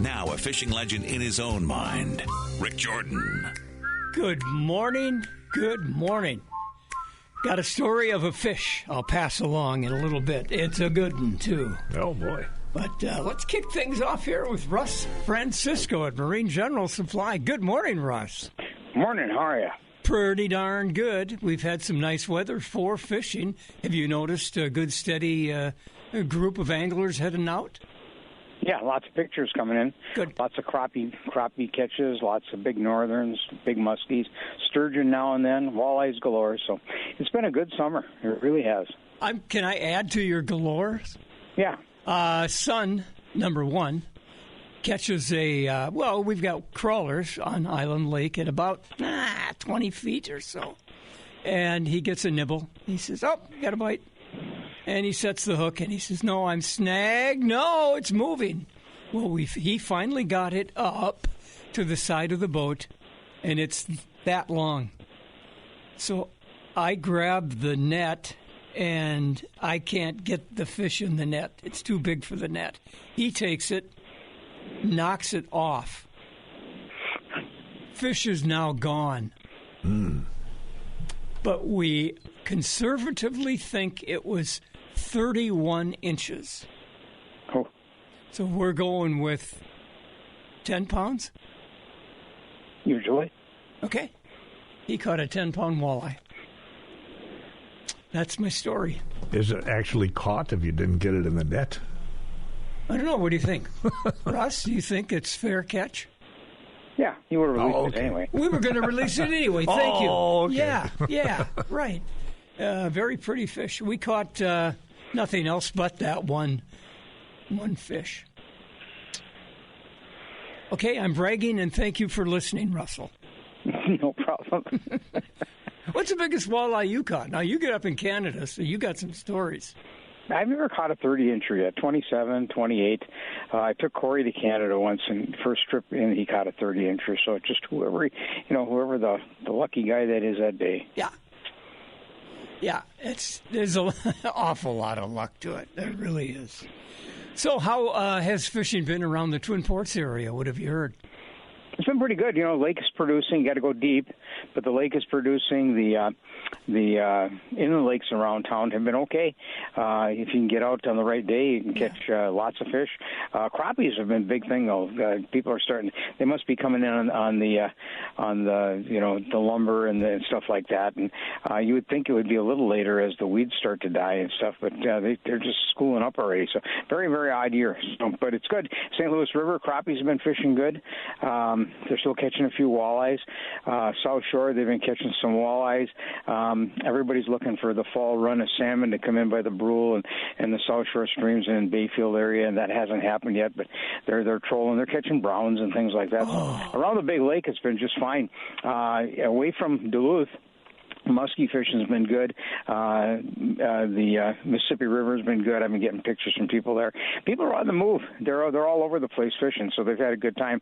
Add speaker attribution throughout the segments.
Speaker 1: Now a fishing legend in his own mind, Rick Jordan.
Speaker 2: Good morning. Good morning. Got a story of a fish I'll pass along in a little bit. It's a good one, too.
Speaker 3: Oh, boy.
Speaker 2: But let's kick things off here with Russ Francisco at Marine General Supply. Good morning, Russ.
Speaker 4: Morning. How are you?
Speaker 2: Pretty darn good. We've had some nice weather for fishing. Have you noticed a good, steady group of anglers heading out?
Speaker 4: Yeah, lots of pictures coming in.
Speaker 2: Good.
Speaker 4: Lots of crappie catches, lots of big northerns, big muskies, sturgeon now and then, walleyes galore. So it's been a good summer. It really has.
Speaker 2: Can I add to your galores?
Speaker 4: Yeah.
Speaker 2: Son, number one, catches we've got crawlers on Island Lake at about 20 feet or so. And he gets a nibble. He says, oh, got a bite. And he sets the hook, and he says, no, I'm snagged. No, it's moving. Well, he finally got it up to the side of the boat, and it's that long. So I grabbed the net, and I can't get the fish in the net. It's too big for the net. He takes it, knocks it off. Fish is now gone. But we conservatively think it was 31 inches.
Speaker 4: Oh.
Speaker 2: So we're going with 10 pounds?
Speaker 4: Usually.
Speaker 2: Okay. He caught a 10-pound walleye. That's my story.
Speaker 3: Is it actually caught if you didn't get it in the net?
Speaker 2: I don't know. What do you think? Russ, do you think it's fair catch?
Speaker 4: Yeah, you would have released it anyway.
Speaker 2: We were going to release it anyway. Thank you.
Speaker 3: Okay.
Speaker 2: Yeah, right. Very pretty fish. We caught nothing else but that one fish. Okay, I'm bragging, and thank you for listening, Russell.
Speaker 4: No problem.
Speaker 2: What's the biggest walleye you caught? Now, you get up in Canada, so you got some stories.
Speaker 4: I've never caught a 30-incher yet, 27, 28. I took Corey to Canada once, and first trip in, he caught a 30-incher. So just whoever the lucky guy that is that day.
Speaker 2: Yeah, there's an awful lot of luck to it. There really is. So how has fishing been around the Twin Ports area? What have you heard?
Speaker 4: It's been pretty good. Lake is producing. You got to go deep, but the lake is producing. The inland lakes around town have been okay. If you can get out on the right day, you can catch lots of fish. Crappies have been a big thing, though. People are starting. They must be coming in on the the lumber and stuff like that. And you would think it would be a little later as the weeds start to die and stuff, but they're just schooling up already. So very, very odd year. But it's good. St. Louis River crappies have been fishing good. They're still catching a few walleyes. South Shore, they've been catching some walleyes. Everybody's looking for the fall run of salmon to come in by the Brule and the South Shore streams in Bayfield area, and that hasn't happened yet. But they're trolling. They're catching browns and things like that. Around the big lake, it's been just fine. Away from Duluth, muskie fishing has been good. The Mississippi River has been good. I've been getting pictures from people there. People are on the move. They're all over the place fishing, so they've had a good time.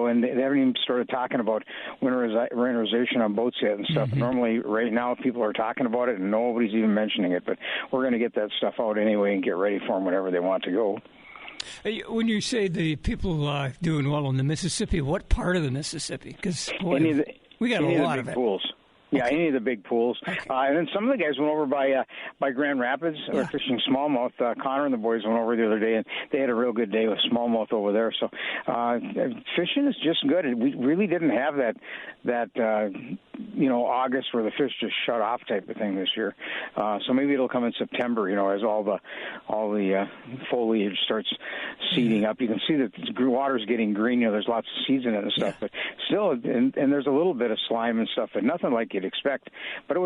Speaker 4: And they haven't even started talking about winterization on boats yet and stuff. Mm-hmm. Normally, right now, people are talking about it, and nobody's even mentioning it. But we're going to get that stuff out anyway and get ready for them whenever they want to go.
Speaker 2: When you say the people doing well in the Mississippi, what part of the Mississippi? Because we got a lot of it.
Speaker 4: Pools. Yeah,
Speaker 2: okay.
Speaker 4: Any of the big pools.
Speaker 2: Okay.
Speaker 4: And then some of the guys went over by Grand Rapids or fishing smallmouth. Connor and the boys went over the other day, and they had a real good day with smallmouth over there. So fishing is just good. We really didn't have that August where the fish just shut off type of thing this year. So maybe it'll come in September, as all the foliage starts seeding up. You can see that the water's getting green. There's lots of seeds in it and stuff, but still, and there's a little bit of slime and stuff, but nothing like you'd expect. But it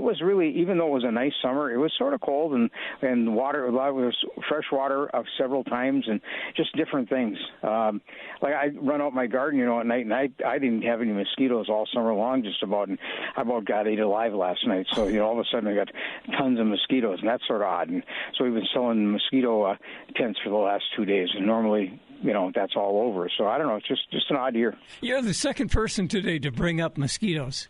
Speaker 4: was really, even though it was a nice summer, it was sort of cold and water. A lot of it was fresh water several times and just different things. Like I run out my garden, at night, and I didn't have any mosquitoes all summer long, just about. And I about got ate alive last night. So all of a sudden I got tons of mosquitoes, and that's sort of odd. And so we've been selling mosquito tents for the last 2 days, and normally that's all over. So I don't know. It's just an odd year.
Speaker 2: You're the second person today to bring up mosquitoes.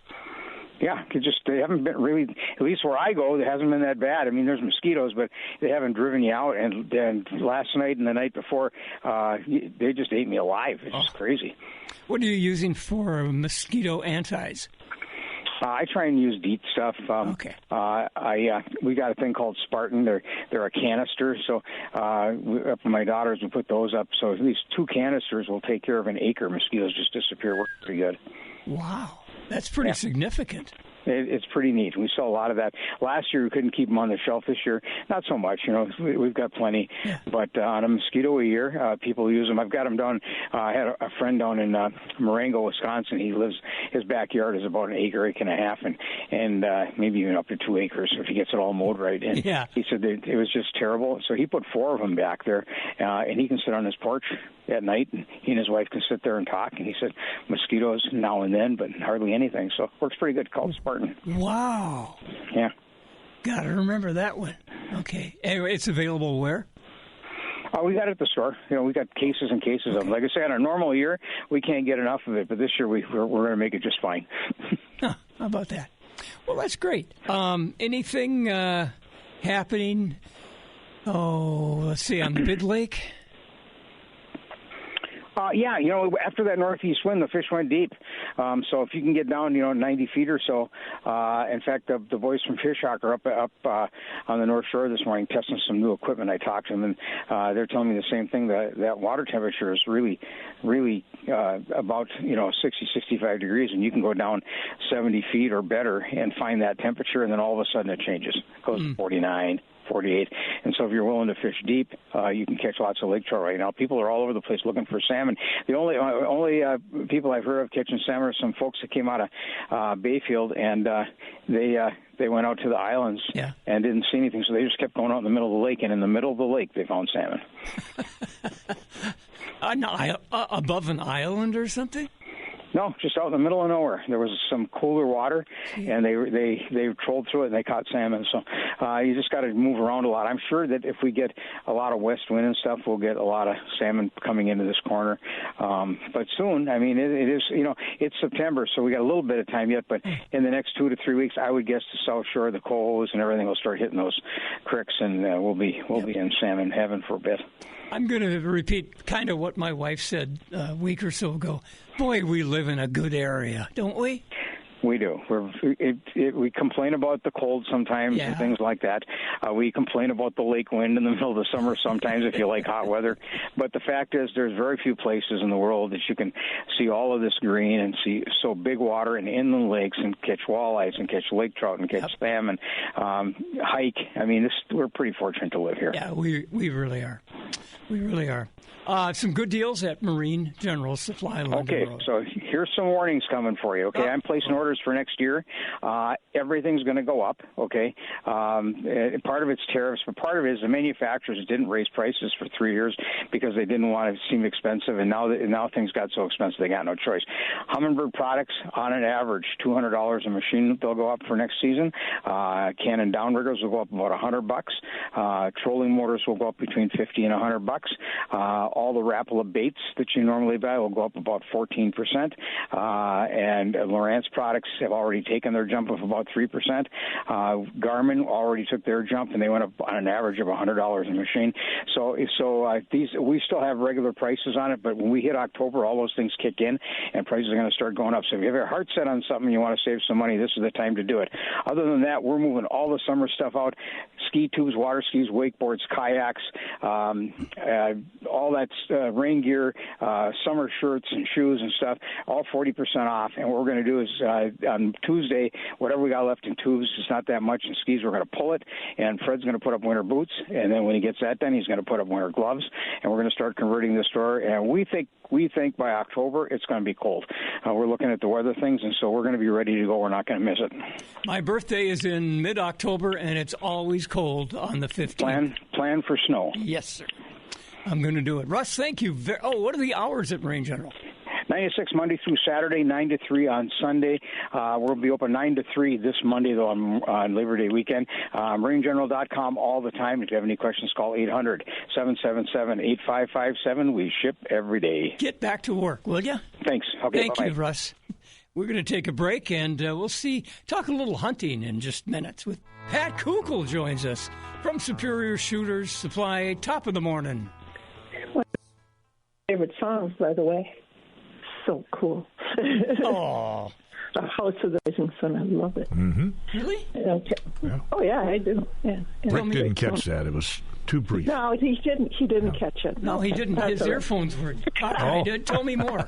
Speaker 4: Yeah, they haven't been really, at least where I go, it hasn't been that bad. I mean, there's mosquitoes, but they haven't driven you out. And last night and the night before, they just ate me alive. It's just crazy.
Speaker 2: What are you using for mosquito antis?
Speaker 4: I try and use DEET stuff.
Speaker 2: Okay.
Speaker 4: We got a thing called Spartan. They're a canister. So up in my daughters, we put those up. So at least 2 canisters will take care of an acre. Mosquitoes just disappear. Works pretty good.
Speaker 2: Wow. That's pretty significant.
Speaker 4: It's pretty neat. We saw a lot of that. Last year, we couldn't keep them on the shelf. This year, not so much. We've got plenty. Yeah. But on a mosquito a year, people use them. I've got them down. I had a friend down in Marengo, Wisconsin. His backyard is about an acre and a half, and maybe even up to 2 acres if he gets it all mowed right. And he said that it was just terrible. So he put 4 of them back there, and he can sit on his porch at night, and he and his wife can sit there and talk. And he said mosquitoes now and then, but hardly anything. So it works pretty good. Called Spartan.
Speaker 2: Wow.
Speaker 4: Yeah.
Speaker 2: Got to remember that one. Okay. Anyway, it's available where?
Speaker 4: We got it at the store. We got cases and cases of it. Like I say, on a normal year, we can't get enough of it, but this year we're going to make it just fine.
Speaker 2: How about that? Well, that's great. Anything happening? Oh, let's see, on the Big Lake?
Speaker 4: Yeah, after that northeast wind, the fish went deep. So if you can get down, 90 feet or so. In fact, the boys from Fish Hawk are up on the North Shore this morning testing some new equipment. I talked to them, and they're telling me the same thing, that water temperature is really, really about, 60, 65 degrees, and you can go down 70 feet or better and find that temperature, and then all of a sudden it changes. It goes to 49. 48. And so if you're willing to fish deep, you can catch lots of lake trout right now. People are all over the place looking for salmon. The only people I've heard of catching salmon are some folks that came out of Bayfield, and they went out to the islands and didn't see anything, so they just kept going out in the middle of the lake, and in the middle of the lake they found salmon.
Speaker 2: Above an island or something?
Speaker 4: No, just out in the middle of nowhere. There was some cooler water, and they trolled through it, and they caught salmon. So you just got to move around a lot. I'm sure that if we get a lot of west wind and stuff, we'll get a lot of salmon coming into this corner. But soon, I mean, it is, it's September, so we got a little bit of time yet. But in the next 2 to 3 weeks, I would guess the South Shore, the cohos, and everything will start hitting those creeks, and we'll be in salmon heaven for a bit.
Speaker 2: I'm going to repeat kind of what my wife said a week or so ago. Boy, we live in a good area, don't we?
Speaker 4: We do. We complain about the cold sometimes and things like that. We complain about the lake wind in the middle of the summer sometimes if you like hot weather. But the fact is there's very few places in the world that you can see all of this green and see so big water and inland lakes and catch walleyes and catch lake trout and catch salmon, hike. I mean, we're pretty fortunate to live here.
Speaker 2: Yeah, we really are. We really are. Some good deals at Marine General Supply.
Speaker 4: Okay, so here's some warnings coming for you. Okay, I'm placing orders for next year. Everything's going to go up. Okay, part of it's tariffs, but part of it is the manufacturers didn't raise prices for 3 years because they didn't want to seem expensive, and now things got so expensive they got no choice. Humminbird products, on an average, $200 a machine. They'll go up for next season. Cannon downriggers will go up about $100. Trolling motors will go up between $50 and $100. All the Rapala baits that you normally buy will go up about 14%. And Lowrance products have already taken their jump of about 3%. Garmin already took their jump, and they went up on an average of $100 a machine. So these we still have regular prices on it, but when we hit October, all those things kick in, and prices are going to start going up. So if you have your heart set on something and you want to save some money, this is the time to do it. Other than that, we're moving all the summer stuff out: ski tubes, water skis, wakeboards, kayaks, all that rain gear, summer shirts and shoes and stuff, all 40% off. And what we're going to do is on Tuesday, whatever we got left in tubes, it's not that much, and skis, we're going to pull it, and Fred's going to put up winter boots, and then when he gets that done, he's going to put up winter gloves, and we're going to start converting the store. And we think by October it's going to be cold. We're looking at the weather things, and so we're going to be ready to go. We're not going to miss it.
Speaker 2: My birthday is in mid-October, and it's always cold on the 15th.
Speaker 4: Plan for snow.
Speaker 2: Yes, sir. I'm going to do it. Russ, thank you. What are the hours at Marine General?
Speaker 4: 9 to 6 Monday through Saturday, 9 to 3 on Sunday. We'll be open 9 to 3 this Monday, though, on Labor Day weekend. MarineGeneral.com all the time. If you have any questions, call 800-777-8557. We ship every day.
Speaker 2: Get back to work, will you?
Speaker 4: Thanks. Okay,
Speaker 2: Thank you, Russ. We're going to take a break, and we'll talk a little hunting in just minutes with Pat Kukul joins us from Superior Shooters Supply, top of the morning.
Speaker 5: One of my favorite songs, by the way. So cool.
Speaker 2: Oh.
Speaker 5: The House of the Rising Sun. I love it.
Speaker 3: Mm-hmm.
Speaker 2: Really?
Speaker 5: Okay.
Speaker 3: Yeah.
Speaker 5: Oh, yeah, I do. Yeah.
Speaker 3: Rick didn't catch that. It was too brief.
Speaker 5: No, he didn't. He didn't catch it.
Speaker 2: No, he didn't. His earphones were cockeyed. Tell me more.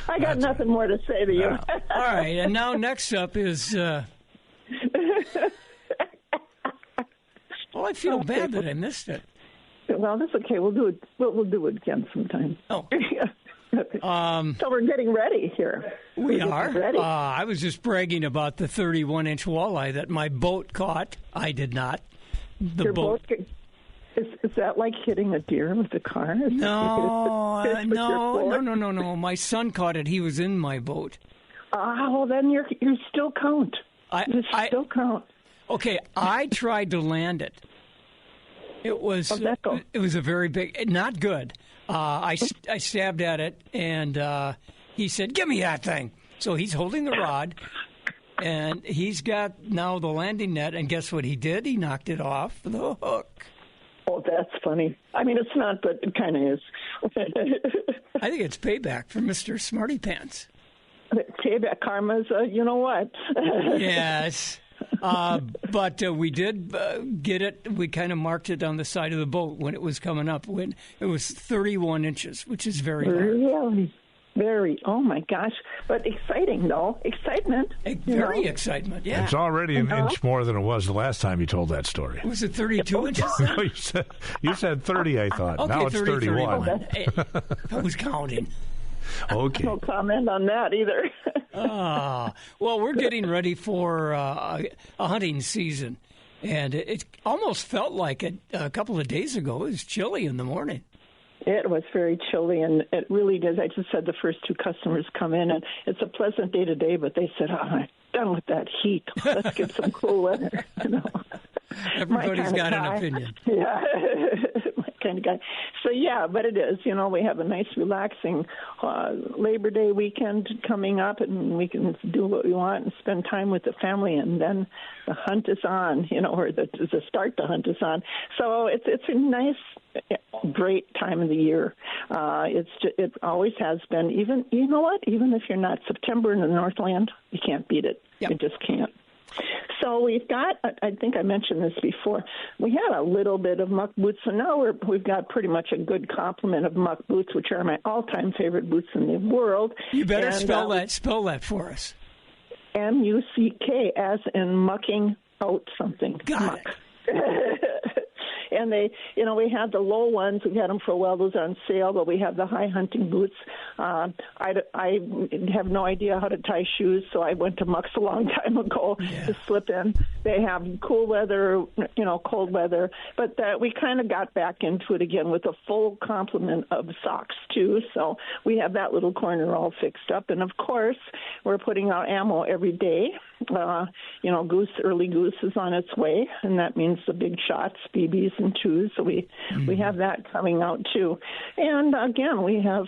Speaker 5: I got nothing more to say to you.
Speaker 2: All right, and now next up is... well, I feel bad that I missed it.
Speaker 5: Well, that's okay. We'll do it. We'll do it again sometime.
Speaker 2: Oh.
Speaker 5: So we're getting ready here.
Speaker 2: We are.
Speaker 5: Ready.
Speaker 2: I was just bragging about the 31-inch walleye that my boat caught. I did not.
Speaker 5: Your boat. Is that like hitting a deer with a car?
Speaker 2: No. My son caught it. He was in my boat.
Speaker 5: Well, then you still count. You still count.
Speaker 2: Okay, I tried to land it. It was a very big, not good. I stabbed at it, and he said, "Give me that thing." So he's holding the rod, and he's got now the landing net. And guess what he did? He knocked it off the hook.
Speaker 5: Oh, that's funny. I mean, it's not, but it kind of is.
Speaker 2: I think it's payback for Mr. Smarty Pants.
Speaker 5: Payback, karma's, you know what?
Speaker 2: Yes. But we did get it. We kind of marked it on the side of the boat when it was coming up. When it was 31 inches, which is very large.
Speaker 5: Really? Very. Oh, my gosh. But exciting, though. Excitement.
Speaker 2: Very excitement, yeah.
Speaker 3: It's already an inch more than it was the last time you told that story.
Speaker 2: Was it 32 inches?
Speaker 3: No, you said 30, I thought.
Speaker 2: Okay,
Speaker 3: now it's 31.
Speaker 2: I was counting.
Speaker 3: Okay.
Speaker 5: No comment on that either.
Speaker 2: Well, we're getting ready for a hunting season, and it almost felt like it a couple of days ago. It was chilly in the morning.
Speaker 5: It was very chilly, and it really did. I just had the first two customers come in, and it's a pleasant day today, but they said, I'm done with that heat. Let's get some cool weather.
Speaker 2: Everybody's got an opinion.
Speaker 5: Yeah, my kind of guy. So, yeah, but it is. We have a nice, relaxing Labor Day weekend coming up, and we can do what we want and spend time with the family, and then the hunt is on, or the start to hunt is on. So it's a nice, great time of the year. It always has been. Even if you're not September in the Northland, you can't beat it.
Speaker 2: Yep.
Speaker 5: You just can't. So we've got, I think I mentioned this before, we had a little bit of muck boots, so now we've got pretty much a good complement of muck boots, which are my all-time favorite boots in the world.
Speaker 2: You better spell that for us.
Speaker 5: M-U-C-K, as in mucking out something.
Speaker 2: Got it.
Speaker 5: And they, we had the low ones. We've had them for a while. Those are on sale, but we have the high hunting boots. I have no idea how to tie shoes, so I went to Muck's a long time ago to slip in. They have cool weather, cold weather, but we kind of got back into it again with a full complement of socks, too. So we have that little corner all fixed up. And, of course, we're putting out ammo every day. Early goose is on its way, and that means the big shots, BBs and 2s. So we have that coming out too. And again, we have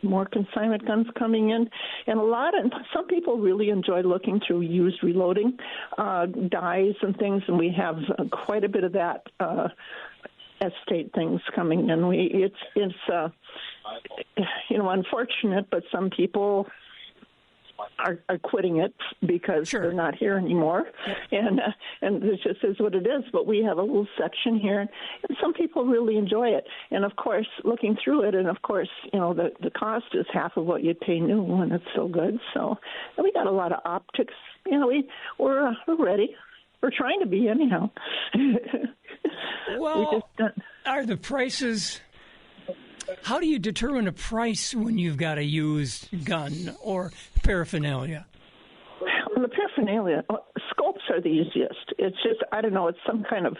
Speaker 5: more consignment guns coming in, and some people really enjoy looking through used reloading dies and things, and we have quite a bit of that. Estate things coming in. It's unfortunate, but some people are quitting it because they're not here anymore, and it just is what it is. But we have a little section here, and some people really enjoy it. And of course, looking through it, and of course, the cost is half of what you'd pay new, and it's so good. So we got a lot of optics. We're ready. We're trying to be anyhow.
Speaker 2: Well, are the prices? How do you determine a price when you've got a used gun or paraphernalia?
Speaker 5: Well, the paraphernalia, scopes are the easiest. It's just, I don't know, it's some kind of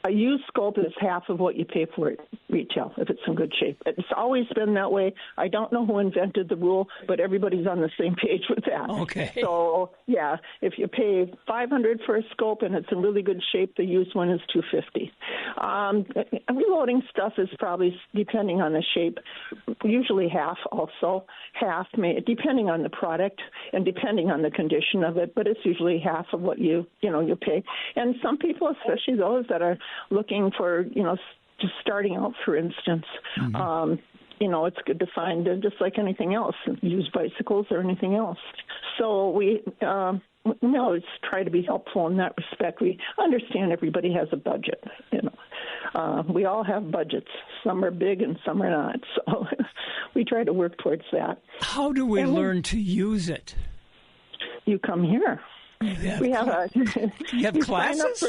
Speaker 5: A used scope is half of what you pay for it retail if it's in good shape. It's always been that way. I don't know who invented the rule, but everybody's on the same page with that.
Speaker 2: Okay.
Speaker 5: So, yeah, if you pay $500 for a scope and it's in really good shape, the used one is $250. Reloading stuff is probably, depending on the shape, usually half also. Depending on the product and depending on the condition of it, but it's usually half of what you pay. And some people, especially those that are looking for, just starting out, for instance, it's good to find, just like anything else, used bicycles or anything else. So we always try to be helpful in that respect. We understand everybody has a budget, We all have budgets. Some are big and some are not. So we try to work towards that.
Speaker 2: How do we learn to use it?
Speaker 5: You come here. We have
Speaker 2: you have classes?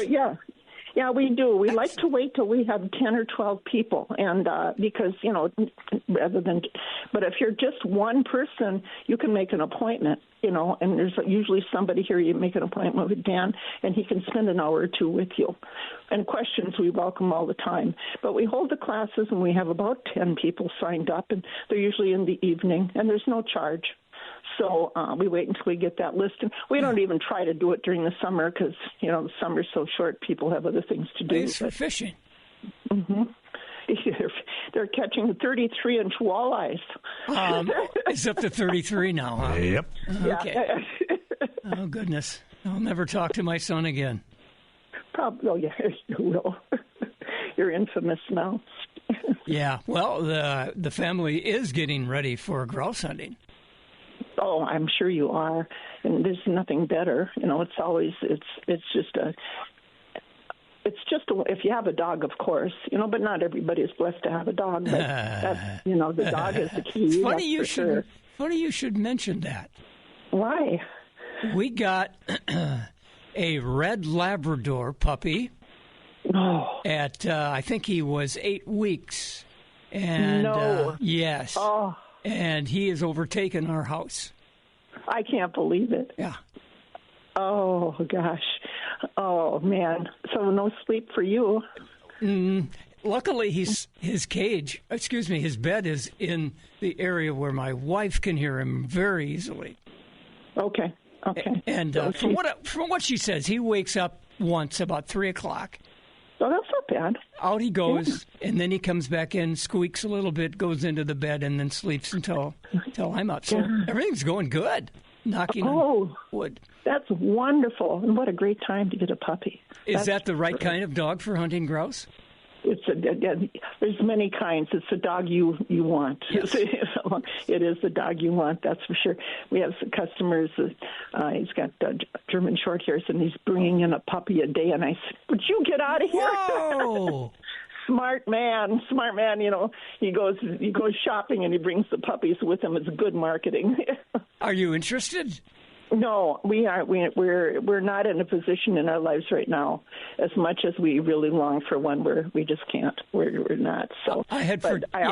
Speaker 5: Yeah, we do. We like to wait till we have 10 or 12 people, and because, but if you're just one person, you can make an appointment, and there's usually somebody here. You make an appointment with Dan, and he can spend an hour or two with you. And questions we welcome all the time. But we hold the classes, and we have about 10 people signed up, and they're usually in the evening, and there's no charge. So we wait until we get that list. And we don't even try to do it during the summer because, the summer's so short, people have other things to do.
Speaker 2: It's for fishing.
Speaker 5: Mm-hmm. They're catching 33-inch walleyes.
Speaker 2: It's up to 33 now, huh?
Speaker 3: Yep.
Speaker 2: Okay. Oh, goodness. I'll never talk to my son again.
Speaker 5: Probably. Oh, yeah, you will. You're infamous now.
Speaker 2: Yeah. Well, the family is getting ready for grouse hunting.
Speaker 5: Oh, I'm sure you are, and there's nothing better. It's always it's just if you have a dog, of course, but not everybody is blessed to have a dog. But that's, the dog is the key.
Speaker 2: It's funny you should mention that.
Speaker 5: Why?
Speaker 2: We got a red Labrador puppy.
Speaker 5: Oh.
Speaker 2: At I think he was 8 weeks, and
Speaker 5: no.
Speaker 2: Yes.
Speaker 5: Oh.
Speaker 2: And he has overtaken our house. I
Speaker 5: can't believe it.
Speaker 2: Yeah.
Speaker 5: Oh, gosh. Oh, man. So no sleep for you.
Speaker 2: Luckily, his bed is in the area where my wife can hear him very easily.
Speaker 5: Okay.
Speaker 2: And from what she says, he wakes up once about 3 o'clock.
Speaker 5: Oh, that's not bad.
Speaker 2: Out he goes, and then he comes back in, squeaks a little bit, goes into the bed, and then sleeps until I'm up. So everything's going good. Knocking on wood.
Speaker 5: That's wonderful. And what a great time to get a puppy.
Speaker 2: Is that the right kind of dog for hunting grouse?
Speaker 5: There's many kinds. It's the dog you want. Yes. It is the dog you want, that's for sure. We have some customers. He's got German short hairs, and he's bringing in a puppy a day. And I said, "Would you get out of here?"
Speaker 2: Whoa.
Speaker 5: Smart man. He goes shopping and he brings the puppies with him. It's good marketing.
Speaker 2: Are you interested?
Speaker 5: No, we are. We're not in a position in our lives right now. As much as we really long for one, we just can't. We're not. So I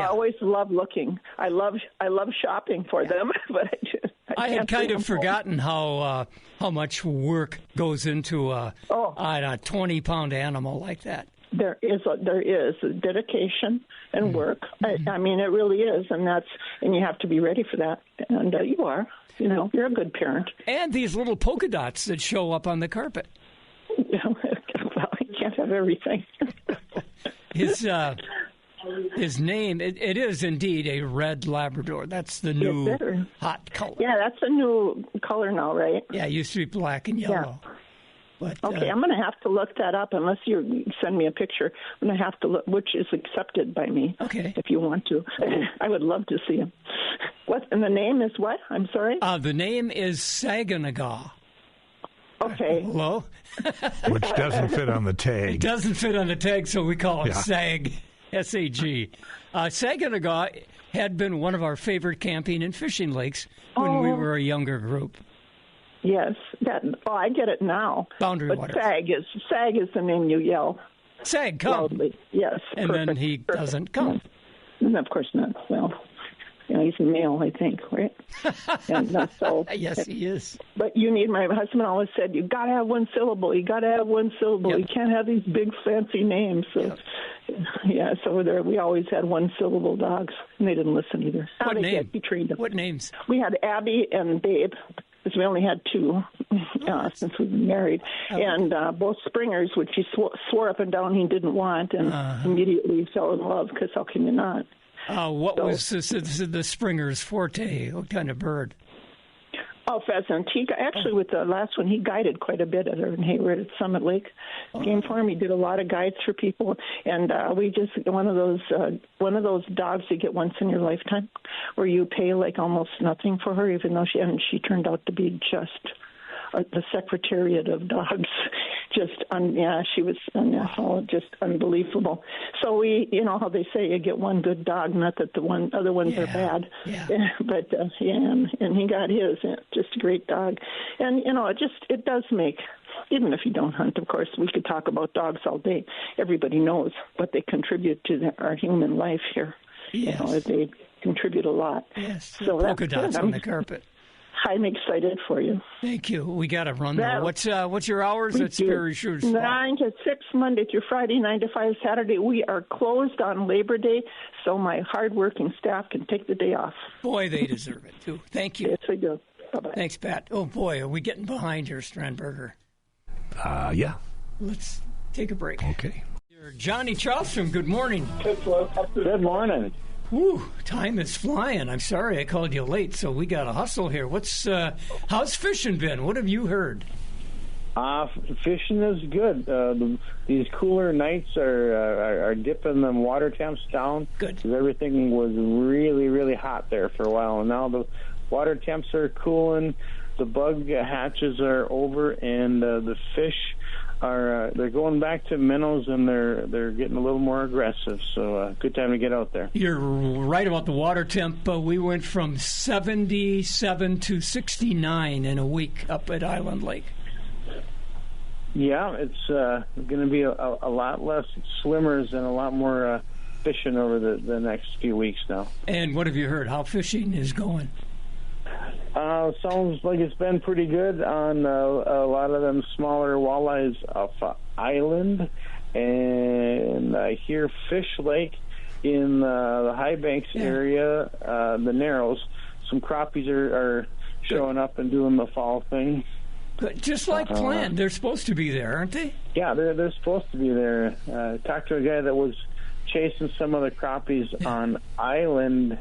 Speaker 5: always love looking. I love shopping for them, but
Speaker 2: I had kind of forgotten how much work goes into a 20-pound animal like that.
Speaker 5: There is dedication and work. I mean, it really is, and you have to be ready for that. And you are. You're a good parent.
Speaker 2: And these little polka dots that show up on the carpet.
Speaker 5: Well, you can't have everything.
Speaker 2: His name, it is indeed a red Labrador. That's the new hot color.
Speaker 5: Yeah, that's a new color now, right?
Speaker 2: Yeah, it used to be black and yellow.
Speaker 5: Yeah.
Speaker 2: But,
Speaker 5: okay, I'm going to have to look that up unless you send me a picture. I'm going to have to look, which is accepted by me.
Speaker 2: Okay.
Speaker 5: If you want to. I would love to see him. And the name is what? I'm sorry?
Speaker 2: The name is Saginaw.
Speaker 5: Okay.
Speaker 2: Hello?
Speaker 3: Which doesn't fit on the tag.
Speaker 2: It doesn't fit on the tag, so we call it Sag, S-A-G. Saginaw had been one of our favorite camping and fishing lakes when we were a younger group.
Speaker 5: Yes, I get it now.
Speaker 2: Boundary waters.
Speaker 5: But Sag is the name you yell.
Speaker 2: Sag, come.
Speaker 5: Loudly. Yes.
Speaker 2: And
Speaker 5: perfect,
Speaker 2: then he doesn't come.
Speaker 5: And of course not. Well, he's a male, I think, right? And so
Speaker 2: yes, he is.
Speaker 5: But my husband always said, you got to have one syllable. You got to have one syllable.
Speaker 2: Yep.
Speaker 5: You can't have these big fancy names. So, we always had one syllable dogs, and they didn't listen either.
Speaker 2: What name?
Speaker 5: We trained them.
Speaker 2: What names?
Speaker 5: We had Abby and Babe, because we only had two since we've been married. And both Springers, which he swore up and down he didn't want, and immediately fell in love, because how can you not?
Speaker 2: What was the Springer's forte? What kind of bird?
Speaker 5: Oh, pheasant. Actually, with the last one, he guided quite a bit at Hayward at Summit Lake Game Farm. He did a lot of guides for people, and we just one of those dogs you get once in your lifetime, where you pay like almost nothing for her, even though she turned out to be just the secretariat of dogs. She was just unbelievable. So we, how they say, you get one good dog, not that the other ones are bad. Yeah. But and he got his. Just a great dog, and it does make. Even if you don't hunt, of course, we could talk about dogs all day. Everybody knows what they contribute to our human life here.
Speaker 2: Yes.
Speaker 5: They contribute a lot.
Speaker 2: Yes.
Speaker 5: So
Speaker 2: polka dots on the carpet.
Speaker 5: I'm excited for you.
Speaker 2: Thank you. We got to run now. What's your hours? That's very sure.
Speaker 5: 9 to 6 Monday through Friday, 9 to 5 Saturday. We are closed on Labor Day, so my hardworking staff can take the day off.
Speaker 2: Boy, they deserve it too. Thank you.
Speaker 5: Yes, they do. Bye-bye.
Speaker 2: Thanks, Pat. Oh boy, are we getting behind here, Strandberger?
Speaker 3: Yeah.
Speaker 2: Let's take a break.
Speaker 3: Okay.
Speaker 2: Johnny Charleston. Good morning.
Speaker 4: Good morning.
Speaker 2: Whew, time is flying. I'm sorry I called you late, so we got to hustle here. How's fishing been? What have you heard?
Speaker 4: Fishing is good. These cooler nights are dipping them water temps down.
Speaker 2: Good.
Speaker 4: Because everything was really, really hot there for a while. And now the water temps are cooling, the bug hatches are over, and the fish they're going back to minnows, and they're getting a little more aggressive. So good time to get out there.
Speaker 2: You're right about the water temp. We went from 77 to 69 in a week up at Island Lake.
Speaker 4: Yeah, it's going to be a lot less swimmers and a lot more fishing over the next few weeks now.
Speaker 2: And what have you heard? How fishing is going?
Speaker 4: Sounds like it's been pretty good on a lot of them smaller walleyes off Island, and I hear Fish Lake in the High Banks area, the Narrows. Some crappies are showing up and doing the fall thing.
Speaker 2: But just like planned, they're supposed to be there, aren't they?
Speaker 4: Yeah, they're supposed to be there. Talked to a guy that was chasing some of the crappies on Island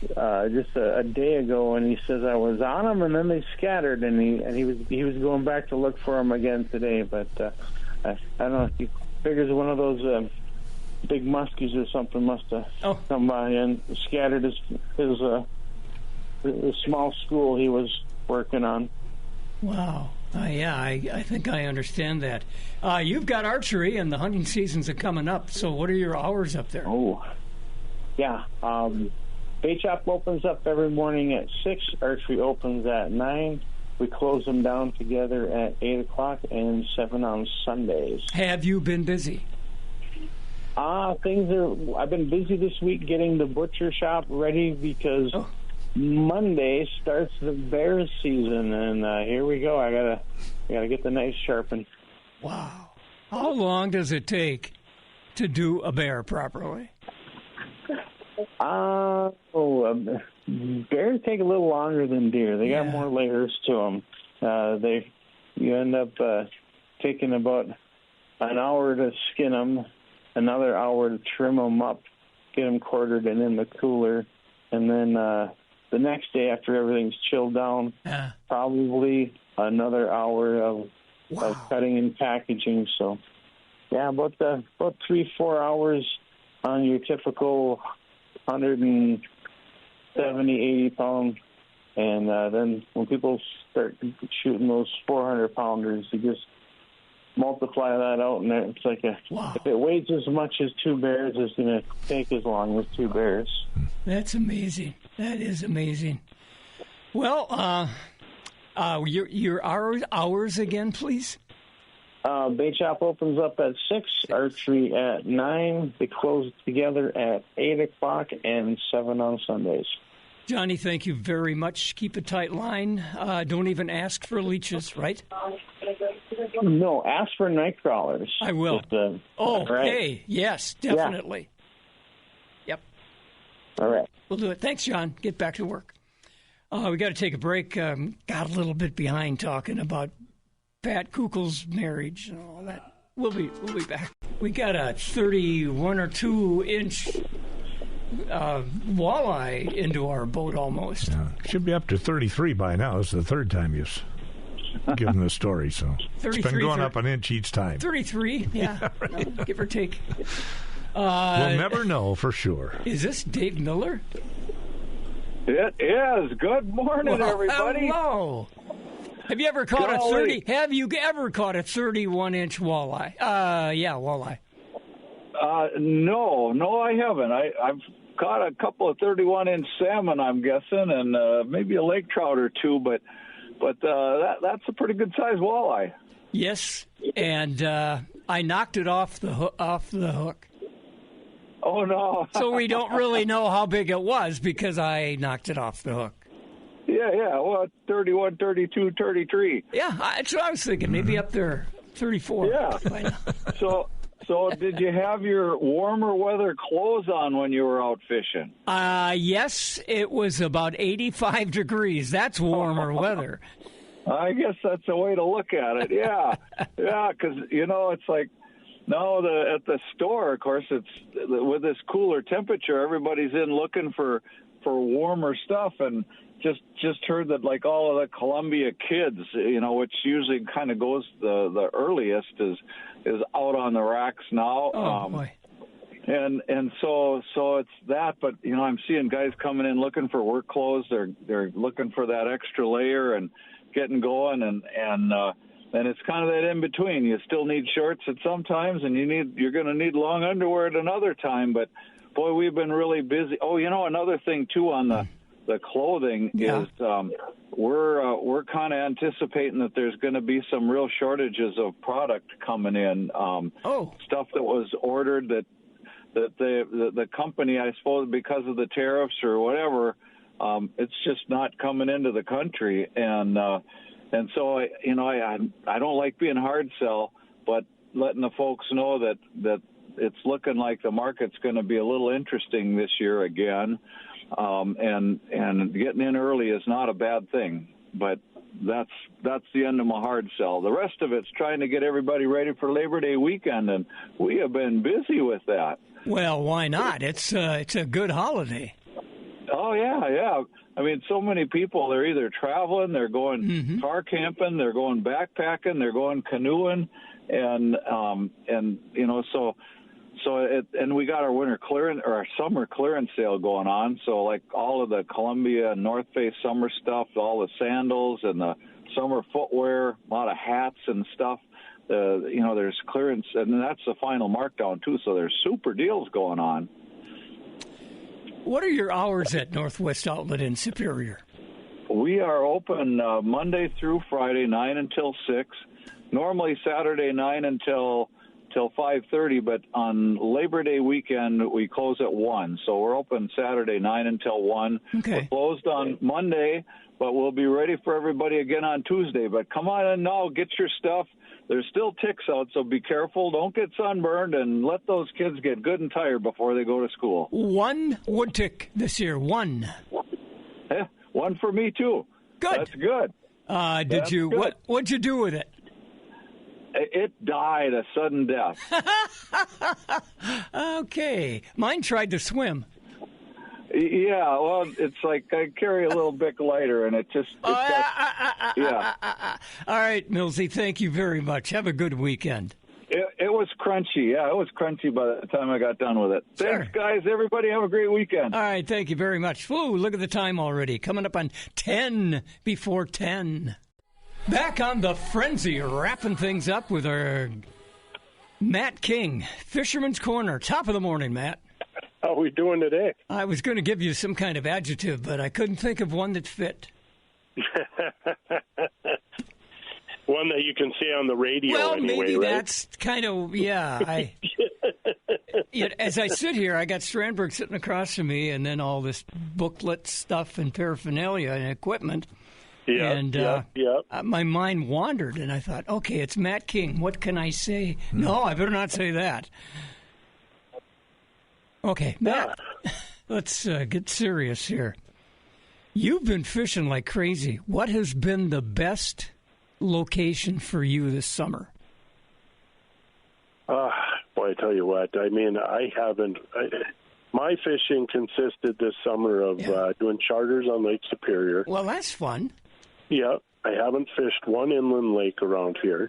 Speaker 4: just a day ago, and he says I was on them, and then they scattered, and he was going back to look for them again today. But I don't know. He figures one of those big muskies or something must have come by and scattered his small school he was working on.
Speaker 2: Wow. I think I understand that. You've got archery, and the hunting seasons are coming up. So what are your hours up there?
Speaker 4: Oh, yeah. Bait shop opens up every morning at 6. Archery opens at 9. We close them down together at 8 o'clock and 7 on Sundays.
Speaker 2: Have you been busy?
Speaker 4: I've been busy this week getting the butcher shop ready because Monday starts the bear season, and here we go. I gotta get the knife sharpened.
Speaker 2: Wow. How long does it take to do a bear properly?
Speaker 4: Bears take a little longer than deer. They got more layers to them. You end up taking about an hour to skin them, another hour to trim them up, get them quartered and in the cooler, and then the next day after everything's chilled down, probably another hour of cutting and packaging. So, about 3-4 hours on your typical 170, 80 pound, and then when people start shooting those 400 pounders, you just multiply that out, and it's like if it weighs as much as 2 bears, it's going to take as long as 2 bears.
Speaker 2: That's amazing. That is amazing. Well, your hours again, please.
Speaker 4: Bait shop opens up at 6, archery at 9. They close together at 8 o'clock and 7 on Sundays.
Speaker 2: Johnny, thank you very much. Keep a tight line. Don't even ask for leeches, right?
Speaker 6: No, ask for night crawlers.
Speaker 2: I will.
Speaker 6: Right.
Speaker 2: Hey, yes, definitely.
Speaker 6: Yeah.
Speaker 2: Yep.
Speaker 6: All right.
Speaker 2: We'll do it. Thanks, John. Get back to work. We got to take a break. Got a little bit behind talking about Pat Kuchel's marriage and all that. We'll be back. We got a 31 or 2 inch walleye into our boat almost.
Speaker 3: Yeah. Should be up to 33 by now. It's the third time you've given the story, so it's been going up an inch each time.
Speaker 2: 33, yeah, right. Give or take.
Speaker 3: We'll never know for sure.
Speaker 2: Is this Dave Miller?
Speaker 7: It is. Good morning, everybody.
Speaker 2: Hello. Have you ever caught a 31-inch walleye? Walleye.
Speaker 7: No, I haven't. I've caught a couple of 31-inch salmon, I'm guessing, and maybe a lake trout or two, but that's a pretty good sized walleye.
Speaker 2: Yes, and I knocked it off the hook.
Speaker 7: Oh no!
Speaker 2: So we don't really know how big it was because I knocked it off the hook.
Speaker 7: Yeah. Well, 31, 32, 33.
Speaker 2: Yeah, that's what I was thinking. Maybe up there, 34.
Speaker 7: Yeah. So did you have your warmer weather clothes on when you were out fishing?
Speaker 2: Yes, it was about 85 degrees. That's warmer weather.
Speaker 7: I guess that's a way to look at it. Yeah, because it's like. No, at the store, of course, it's with this cooler temperature. Everybody's in looking for warmer stuff, and just heard that like all of the Columbia kids, which usually kind of goes the earliest, is out on the racks now.
Speaker 2: Oh boy.
Speaker 7: And so it's that, but I'm seeing guys coming in looking for work clothes. They're looking for that extra layer and getting going, and it's kind of that in between. You still need shorts at some times, and you're going to need long underwear at another time. But boy, we've been really busy. Oh, another thing too on the clothing is we're kind of anticipating that there's going to be some real shortages of product coming in. Stuff that was ordered that the company, I suppose, because of the tariffs or whatever, it's just not coming into the country. And so, I don't like being hard sell, but letting the folks know that it's looking like the market's going to be a little interesting this year again, and getting in early is not a bad thing. But that's the end of my hard sell. The rest of it's trying to get everybody ready for Labor Day weekend, and we have been busy with that.
Speaker 2: Well, why not? It's a good holiday.
Speaker 7: Oh yeah. I mean, so many people, they're either traveling, they're going car camping, they're going backpacking, they're going canoeing, and we got our winter clearance or our summer clearance sale going on. So like all of the Columbia and North Face summer stuff, all the sandals and the summer footwear, a lot of hats and stuff. There's clearance, and that's the final markdown too. So there's super deals going on.
Speaker 2: What are your hours at Northwest Outlet in Superior?
Speaker 7: We are open Monday through Friday, 9 until 6. Normally Saturday, 9 until 5:30, but on Labor Day weekend, we close at 1. So we're open Saturday, 9 until 1.
Speaker 2: Okay.
Speaker 7: We're closed on Monday, but we'll be ready for everybody again on Tuesday. But come on in now, get your stuff. There's still ticks out, so be careful. Don't get sunburned, and let those kids get good and tired before they go to school.
Speaker 2: 1 wood tick this year. 1.
Speaker 7: Yeah, 1 for me, too.
Speaker 2: Good.
Speaker 7: That's good.
Speaker 2: What'd you do with it?
Speaker 7: It died a sudden death.
Speaker 2: Okay. Mine tried to swim.
Speaker 7: Yeah, well, it's like I carry a little Bic lighter, and it just... All
Speaker 2: right, Millsy, thank you very much. Have a good weekend.
Speaker 7: It was crunchy. Yeah, it was crunchy by the time I got done with it.
Speaker 2: Sure.
Speaker 7: Thanks, guys. Everybody have a great weekend.
Speaker 2: All right, thank you very much. Ooh, look at the time already. Coming up on 10 before 10. Back on the frenzy, wrapping things up with our Matt King, Fisherman's Corner. Top of the morning, Matt.
Speaker 8: How are we doing today?
Speaker 2: I was going to give you some kind of adjective, but I couldn't think of one that fit.
Speaker 8: One that you can say on the radio.
Speaker 2: Well,
Speaker 8: anyway,
Speaker 2: maybe
Speaker 8: right?
Speaker 2: that's kind of, yeah. as I sit here, I got Strandberg sitting across from me, and then all this booklet stuff and paraphernalia and equipment. My mind wandered, and I thought, okay, it's Matt King. What can I say? No, I better not say that. Okay, Matt, let's get serious here. You've been fishing like crazy. What has been the best location for you this summer?
Speaker 8: Boy, I tell you what. I mean, my fishing consisted this summer of doing charters on Lake Superior.
Speaker 2: Well, that's fun.
Speaker 8: Yeah, I haven't fished one inland lake around here.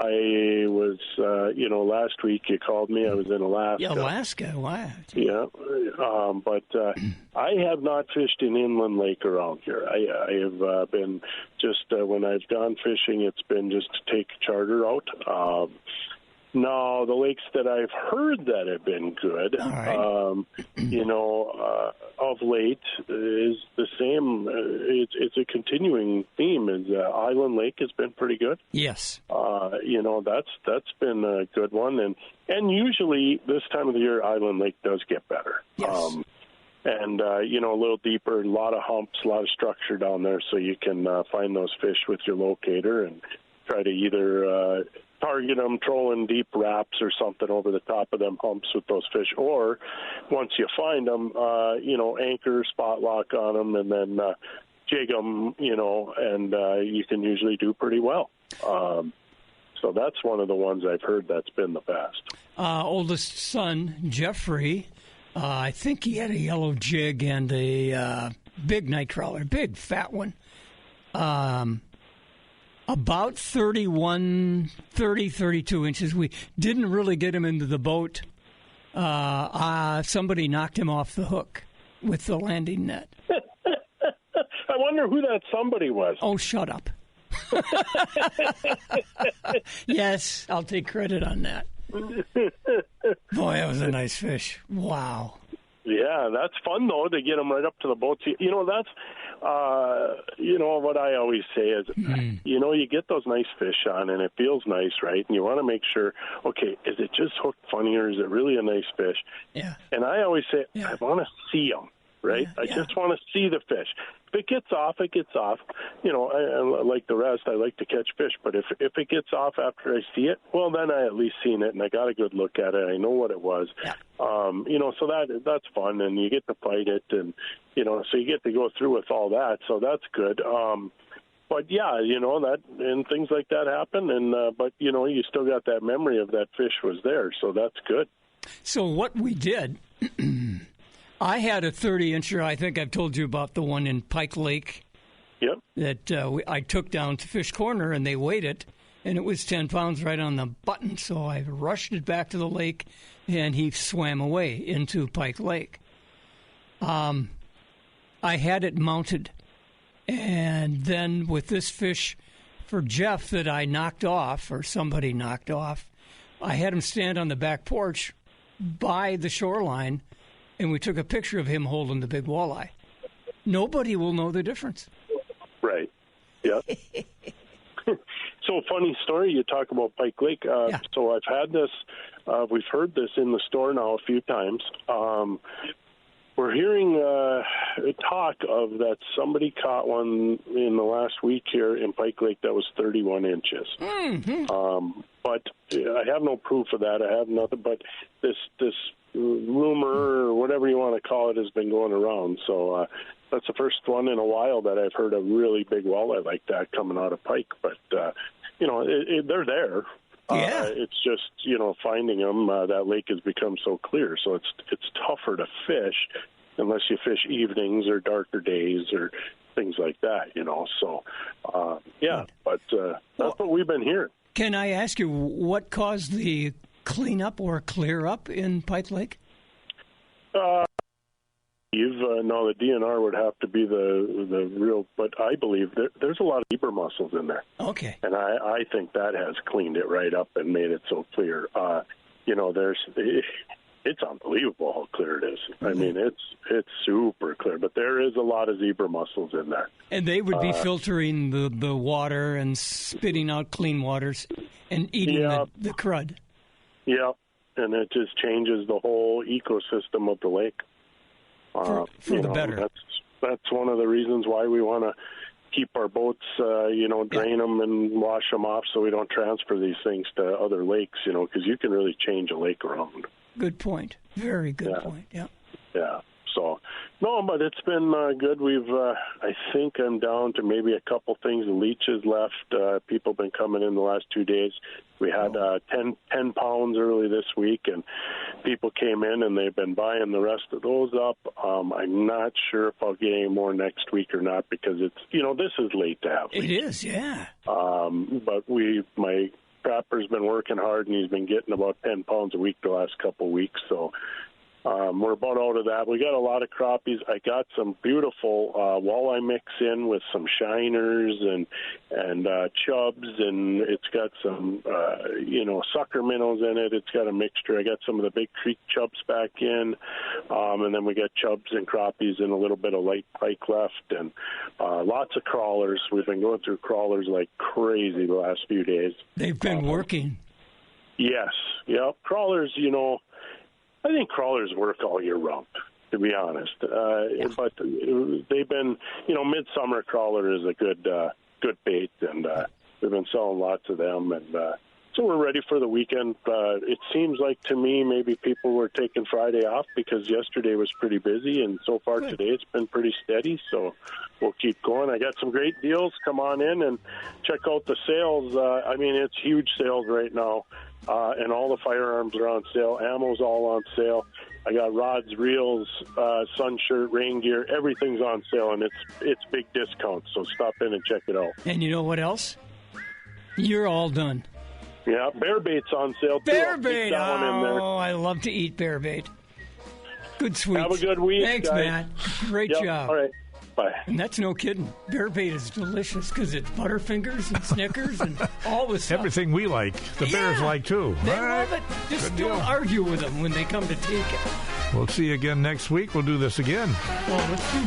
Speaker 8: I was, last week you called me. I was in Alaska.
Speaker 2: Yeah, Alaska, wow.
Speaker 8: Yeah, but I have not fished an inland lake around here. I have been just, when I've gone fishing, it's been just to take a charter out. No, the lakes that I've heard that have been good, of late is the same. It's a continuing theme. Is Island Lake has been pretty good. Yes. That's been a good one, and usually this time of the year, Island Lake does get better. Yes. A little deeper, a lot of humps, a lot of structure down there, so you can find those fish with your locator and try to either target them, trolling deep wraps or something over the top of them humps with those fish, or once you find them, anchor, spot lock on them, and then jig them, and you can usually do pretty well. So that's one of the ones I've heard that's been the best.
Speaker 2: Oldest son, Jeffrey, I think he had a yellow jig and a big night crawler, big fat one. About 32 inches. We didn't really get him into the boat. Somebody knocked him off the hook with the landing net.
Speaker 8: I wonder who that somebody was.
Speaker 2: Oh, shut up. Yes, I'll take credit on that. Boy, that was a nice fish. Wow.
Speaker 8: Yeah, that's fun, though, to get them right up to the boat. That's... what I always say is, you get those nice fish on and it feels nice, right? And you want to make sure, okay, is it just hooked funny or is it really a nice fish? Yeah. And I always say, I want to see them, right? I just want to see the fish. If it gets off, it gets off. I like the rest. I like to catch fish. But if it gets off after I see it, well, then I at least seen it and I got a good look at it. I know what it was. Yeah. So that's fun, and you get to fight it, and so you get to go through with all that. So that's good. But yeah, that and things like that happen, and but you still got that memory of that fish was there. So that's good.
Speaker 2: So what we did. I had a 30-incher. I think I've told you about the one in Pike Lake. Yep. That I took down to Fish Corner, and they weighed it, and it was 10 pounds right on the button. So I rushed it back to the lake, and he swam away into Pike Lake. I had it mounted, and then with this fish for Jeff that I knocked off, or somebody knocked off, I had him stand on the back porch by the shoreline, and we took a picture of him holding the big walleye. Nobody will know the difference.
Speaker 8: Right. Yeah. So, funny story, you talk about Pike Lake. So I've had this, we've heard this in the store now a few times. We're hearing talk of that somebody caught one in the last week here in Pike Lake that was 31 inches. Mm-hmm. But I have no proof of that. I have nothing. But this rumor or whatever you want to call it has been going around. So that's the first one in a while that I've heard a really big walleye like that coming out of Pike. But, they're there. Yeah. It's just, finding them. That lake has become so clear. So it's tougher to fish unless you fish evenings or darker days or things like that, So, but that's what we've been hearing.
Speaker 2: Can I ask you what caused the cleanup or clear up in Pike Lake?
Speaker 8: No, the DNR would have to be the real, but I believe there's a lot of zebra mussels in there. Okay. And I think that has cleaned it right up and made it so clear. It's unbelievable how clear it is. Mm-hmm. I mean, it's super clear, but there is a lot of zebra mussels in there.
Speaker 2: And they would be filtering the water and spitting out clean waters and eating the crud.
Speaker 8: Yeah, and it just changes the whole ecosystem of the lake.
Speaker 2: For the better.
Speaker 8: That's one of the reasons why we want to keep our boats, drain them and wash them off so we don't transfer these things to other lakes, because you can really change a lake around.
Speaker 2: Good point. Very good point, yeah.
Speaker 8: Yeah. So, no, but it's been good. We've, I think I'm down to maybe a couple things. The leeches left. People have been coming in the last 2 days. We had 10 pounds early this week, and people came in, and they've been buying the rest of those up. I'm not sure if I'll get any more next week or not because it's, this is late to have leeches.
Speaker 2: It is, yeah.
Speaker 8: But my trapper's been working hard, and he's been getting about 10 pounds a week the last couple of weeks, so... we're about out of that. We got a lot of crappies. I got some beautiful walleye mix in with some shiners and chubs, and it's got some sucker minnows in it. It's got a mixture. I got some of the big creek chubs back in, and then we got chubs and crappies and a little bit of light pike left, and lots of crawlers. We've been going through crawlers like crazy the last few days.
Speaker 2: They've been working.
Speaker 8: Yes. Yeah. Crawlers, I think crawlers work all year round, to be honest. But they've been, midsummer crawler is a good bait, and we've been selling lots of them. And so we're ready for the weekend. It seems like to me maybe people were taking Friday off because yesterday was pretty busy, and so far today it's been pretty steady. So we'll keep going. I got some great deals. Come on in and check out the sales. It's huge sales right now. And all the firearms are on sale. Ammo's all on sale. I got rods, reels, sun shirt, rain gear. Everything's on sale, and it's big discounts. So stop in and check it out.
Speaker 2: And you know what else? You're all done.
Speaker 8: Yeah, bear bait's on sale, too.
Speaker 2: Bear bait! Oh, I love to eat bear bait. Good sweets.
Speaker 8: Have a good week,
Speaker 2: Thanks,
Speaker 8: guys.
Speaker 2: Matt. Great job.
Speaker 8: All right. Bye.
Speaker 2: And that's no kidding. Bear bait is delicious because it's Butterfingers and Snickers and all the stuff.
Speaker 3: Everything we like, the bears like too.
Speaker 2: They
Speaker 3: all
Speaker 2: love
Speaker 3: right.
Speaker 2: it. Just
Speaker 3: Good
Speaker 2: don't
Speaker 3: deal.
Speaker 2: argue with them when they come to take it.
Speaker 3: We'll see you again next week. We'll do this again.
Speaker 2: Well, let's do